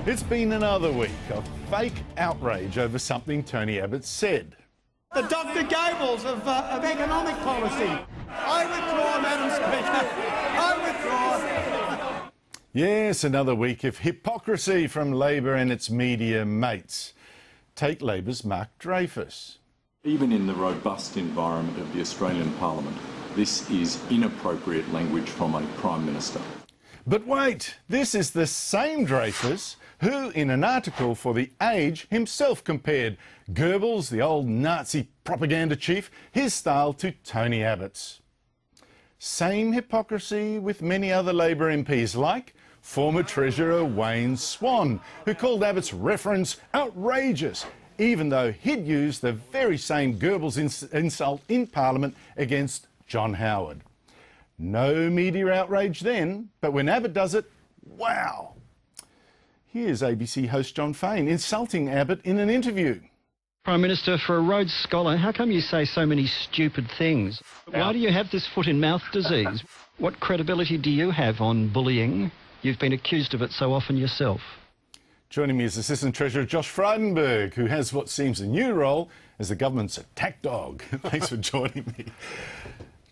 It's been another week of fake outrage over something Tony Abbott said. The Dr. Gables of economic policy. I withdraw, Madam Speaker. I withdraw. Yes, another week of hypocrisy from Labor and its media mates. Take Labor's Mark Dreyfus. Even in the robust environment of the Australian Parliament, this is inappropriate language from a Prime Minister. But wait, this is the same Dreyfus who, in an article for The Age, himself compared Goebbels, the old Nazi propaganda chief, his style to Tony Abbott's. Same hypocrisy with many other Labor MPs, like former Treasurer Wayne Swan, who called Abbott's reference outrageous, even though he'd used the very same Goebbels insult in Parliament against John Howard. No media outrage then, but when Abbott does it, wow. Here's ABC host John Fain insulting Abbott in an interview. Prime Minister, for a Rhodes Scholar, how come you say so many stupid things? Why do you have this foot-in-mouth disease? What credibility do you have on bullying? You've been accused of it so often yourself. Joining me is Assistant Treasurer Josh Frydenberg, who has what seems a new role as the government's attack dog. Thanks for joining me.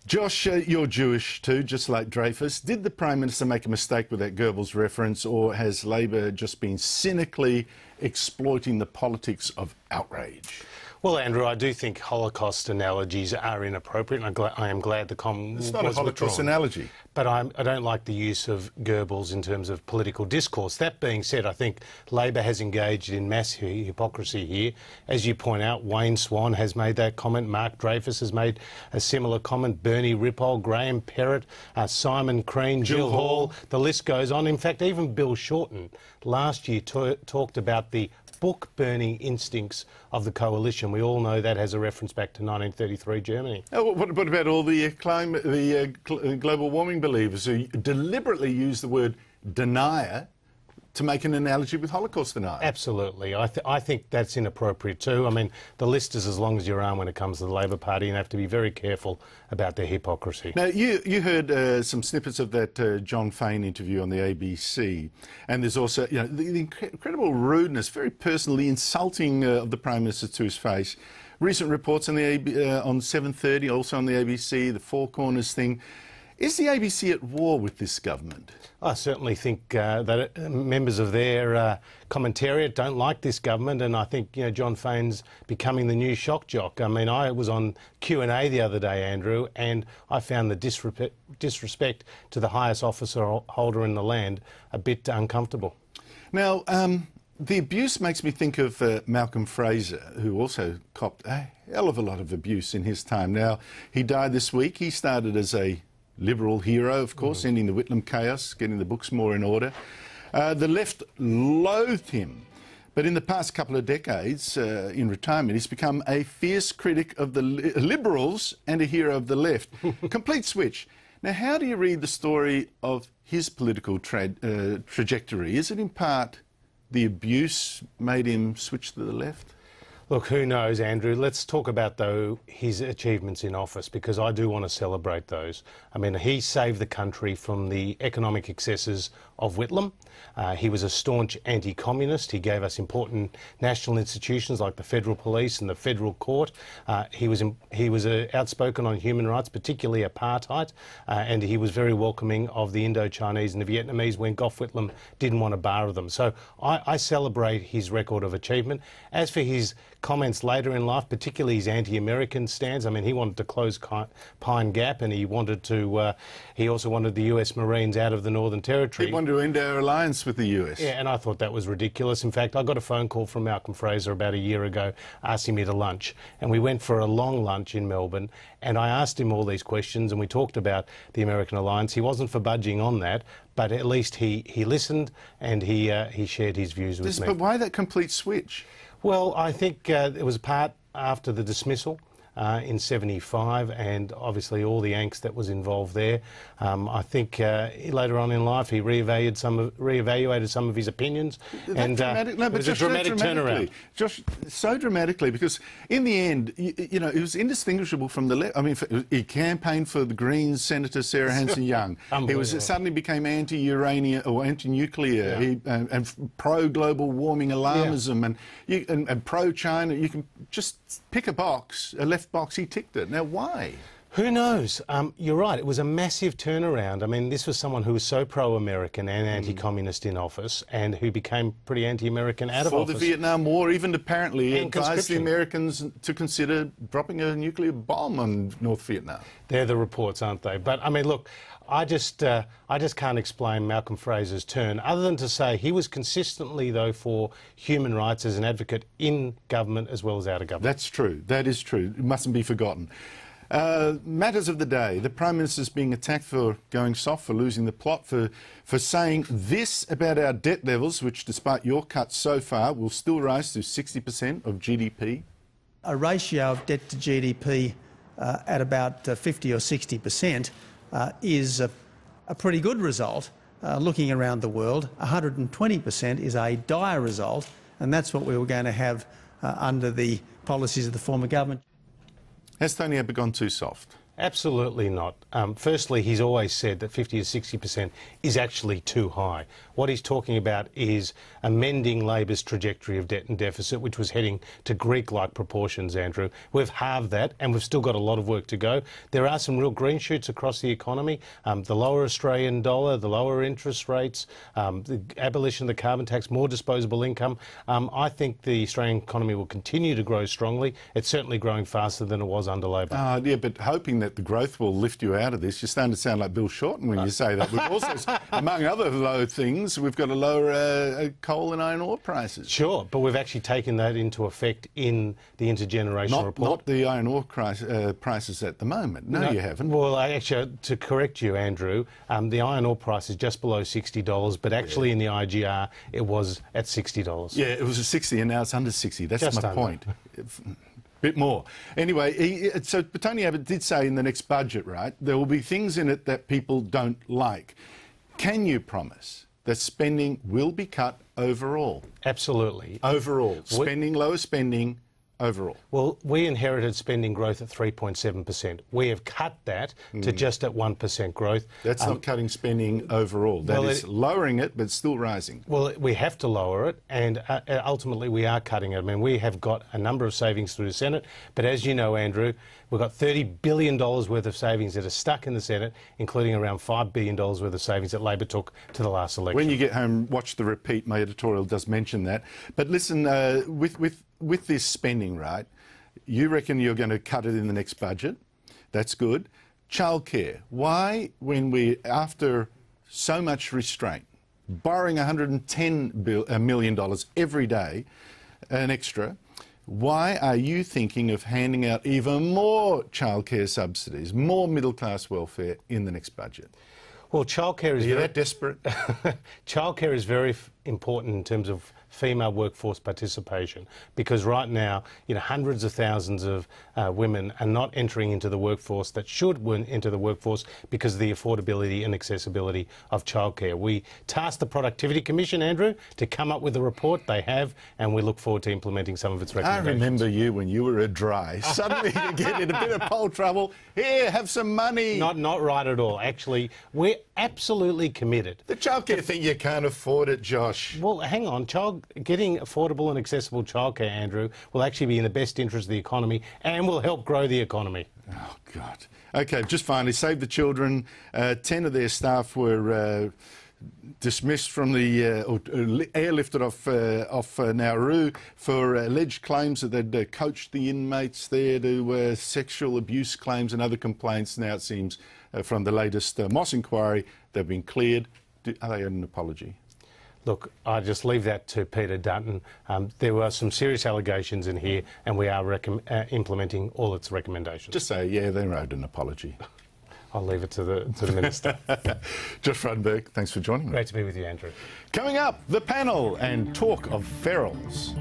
Josh, you're Jewish too, just like Dreyfus. Did the Prime Minister make a mistake with that Goebbels reference, or has Labor just been cynically exploiting the politics of outrage? Well, Andrew, I do think Holocaust analogies are inappropriate, and I am glad the comment was withdrawn. It's not a Holocaust analogy. But I don't like the use of Goebbels in terms of political discourse. That being said, I think Labor has engaged in mass hypocrisy here. As you point out, Wayne Swan has made that comment. Mark Dreyfus has made a similar comment. Bernie Ripoll, Graham Perrott, Simon Crean, Jill Hall. The list goes on. In fact, even Bill Shorten last year talked about the book-burning instincts of the coalition. We all know that has a reference back to 1933 Germany. Oh, what about all the global warming believers who deliberately use the word denier to make an analogy with Holocaust denier? Absolutely. I think that's inappropriate too. I mean, the list is as long as your arm when it comes to the Labor Party, and have to be very careful about their hypocrisy. Now, you heard some snippets of that John Fain interview on the ABC, and there's also the incredible rudeness, very personally insulting of the Prime Minister to his face. Recent reports on the on 7:30, also on the ABC, the Four Corners thing. Is the ABC at war with this government? I certainly think that members of their commentariat don't like this government, and I think John Fain's becoming the new shock jock. I mean, I was on Q&A the other day, Andrew, and I found the disrespect to the highest officer holder in the land a bit uncomfortable. Now, the abuse makes me think of Malcolm Fraser, who also copped a hell of a lot of abuse in his time. Now, he died this week. He started as a Liberal hero, of course, ending the Whitlam chaos, getting the books more in order. The left loathed him, but in the past couple of decades, in retirement, he's become a fierce critic of the Liberals and a hero of the left. Complete switch. Now, how do you read the story of his political trajectory? Is it in part the abuse made him switch to the left? Look, who knows, Andrew. Let's talk about, though, his achievements in office, because I do want to celebrate those. I mean, he saved the country from the economic excesses of Whitlam. He was a staunch anti-communist. He gave us important national institutions like the Federal Police and the Federal Court. He was outspoken on human rights, particularly apartheid, and he was very welcoming of the Indo-Chinese and the Vietnamese when Gough Whitlam didn't want to bar them. So I celebrate his record of achievement. As for his comments later in life, particularly his anti-American stance. I mean, he wanted to close Pine Gap, and he wanted to. He also wanted the US Marines out of the Northern Territory. He wanted to end our alliance with the US. Yeah, and I thought that was ridiculous. In fact, I got a phone call from Malcolm Fraser about a year ago asking me to lunch, and we went for a long lunch in Melbourne, and I asked him all these questions, and we talked about the American alliance. He wasn't for budging on that, but at least he listened, and he shared his views with me. But why that complete switch? Well, I think it was part after the dismissal. in '75, and obviously all the angst that was involved there. I think later on in life he reevaluated some of his opinions, and it was a dramatic turnaround. Just so dramatically, because in the end, you know, it was indistinguishable from the left. I mean, he campaigned for the Greens Senator Sarah Hanson-Young. He suddenly became anti-uranium or anti-nuclear, and pro-global warming alarmism, and pro-China. You can just pick a box, a left box. He ticked it. Now, why? Who knows? You're right. It was a massive turnaround. I mean, this was someone who was so pro-American and anti-communist in office, and who became pretty anti-American out of office. For the Vietnam War, even apparently advised the Americans to consider dropping a nuclear bomb on North Vietnam. They're the reports, aren't they? But I mean, look, I just can't explain Malcolm Fraser's turn, other than to say he was consistently, though, for human rights as an advocate in government as well as out of government. That's true. That is true. It mustn't be forgotten. Matters of the day. The Prime Minister's being attacked for going soft, for losing the plot, for saying this about our debt levels, which, despite your cuts so far, will still rise to 60% of GDP. A ratio of debt to GDP at about 50 or 60% is a pretty good result. Looking around the world, 120% is a dire result, and that's what we were going to have under the policies of the former government. Has Tony Abbott gone too soft? Absolutely not. Firstly, he's always said that 50 to 60% is actually too high. What he's talking about is amending Labor's trajectory of debt and deficit, which was heading to Greek-like proportions, Andrew. We've halved that, and we've still got a lot of work to go. There are some real green shoots across the economy. The lower Australian dollar, the lower interest rates, the abolition of the carbon tax, more disposable income. I think the Australian economy will continue to grow strongly. It's certainly growing faster than it was under Labor. Yeah, but hoping that the growth will lift you out of this, you're starting to sound like Bill Shorten when you say that. We've also, among other low things, we've got to lower coal and iron ore prices. Sure, but we've actually taken that into effect in the intergenerational report. Not the iron ore prices at the moment. No, you haven't. Well, actually, to correct you, Andrew, the iron ore price is just below $60, but actually in the IGR it was at $60. Yeah, it was at 60 and now it's under 60. That's just my under. point. Bit more. Anyway, so Tony Abbott did say in the next budget, right, there will be things in it that people don't like. Can you promise that spending will be cut overall? Absolutely. Overall. Spending, lower spending, overall. Well, we inherited spending growth at 3.7%. We have cut that to just at 1% growth. That's not cutting spending overall. That is lowering it, but still rising. Well, we have to lower it, and ultimately we are cutting it. I mean, we have got a number of savings through the Senate, but as you know, Andrew, we've got $30 billion worth of savings that are stuck in the Senate, including around $5 billion worth of savings that Labor took to the last election. When you get home, watch the repeat. My editorial does mention that. But listen, with this spending, right, you reckon you're going to cut it in the next budget. That's good. Childcare. Why, when we, after so much restraint, borrowing $110 million every day, an extra, why are you thinking of handing out even more childcare subsidies, more middle-class welfare in the next budget? Well, childcare is... Are you that desperate? Childcare is very important in terms of female workforce participation, because right now, you know, hundreds of thousands of women are not entering into the workforce that should enter the workforce because of the affordability and accessibility of childcare. We tasked the Productivity Commission, Andrew, to come up with a report. They have, and we look forward to implementing some of its recommendations. I remember you when you were a dry. Suddenly you get in a bit of poll trouble. Here, have some money. Not right at all. Actually, we're absolutely committed. The childcare thing, you can't afford it, Josh. Well, hang on. Getting affordable and accessible childcare, Andrew, will actually be in the best interest of the economy and will help grow the economy. Oh, God. OK, just finally, Save the Children. 10 of their staff were dismissed from the or airlifted off Nauru for alleged claims that they'd coached the inmates there to sexual abuse claims and other complaints. Now it seems from the latest Moss inquiry they've been cleared. Are they an apology? Look, I just leave that to Peter Dutton. There were some serious allegations in here, and we are implementing all its recommendations. Just say, yeah, they owed an apology. I'll leave it to the Minister. Josh Frydenberg, thanks for joining me. Great to be with you, Andrew. Coming up, the panel and talk of ferals.